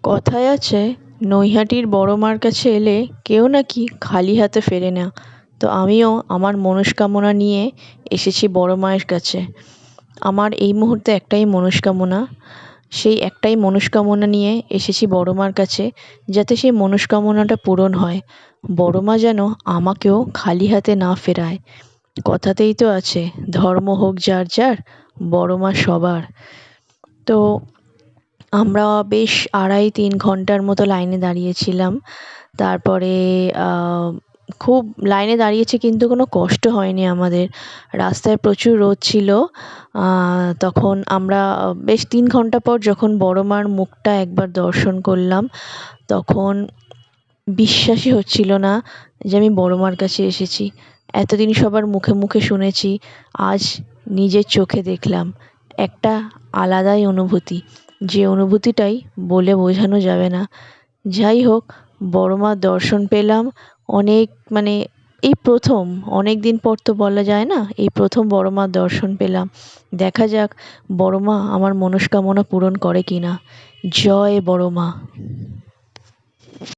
কথায় আছে, নৈহাটির বড় মার কাছে এলে কেউ নাকি খালি হাতে ফেরে না। তো আমিও আমার মনস্কামনা নিয়ে এসেছি বড় মায়ের কাছে। আমার এই মুহূর্তে একটাই মনস্কামনা, সেই একটাই মনস্কামনা নিয়ে এসেছি বড় মার কাছে, যাতে সেই মনস্কামনাটা পূরণ হয়। বড় মা যেন আমাকেও খালি হাতে না ফেরায়। কথাতেই তো আছে, ধর্ম হোক যার যার, বড় মা সবার। তো আমরা বেশ ২.৫-৩ ঘন্টার মতো লাইনে দাঁড়িয়েছিলাম। তারপরে খুব লাইনে দাঁড়িয়েছি, কিন্তু কোনো কষ্ট হয়নি আমাদের। রাস্তায় প্রচুর রোদ ছিল। তখন আমরা বেশ ৩ ঘন্টা পর যখন বড় মার মুখটা একবার দর্শন করলাম, তখন বিশ্বাসই হচ্ছিল না যে আমি বড় মার কাছে এসেছি। এতদিন সবার মুখে মুখে শুনেছি, আজ নিজের চোখে দেখলাম। একটা আলাদাই অনুভূতি, যে অনুভূতিটাই বলে বোঝানো যাবে না। যাই হোক, বড় মার দর্শন পেলাম। অনেক মানে এই প্রথম, অনেক দিন পর তো বলা যায় না, এই প্রথম বড় মার দর্শন পেলাম। দেখা যাক বড় মা আমার মনস্কামনা পূরণ করে কিনা। জয় বড় মা।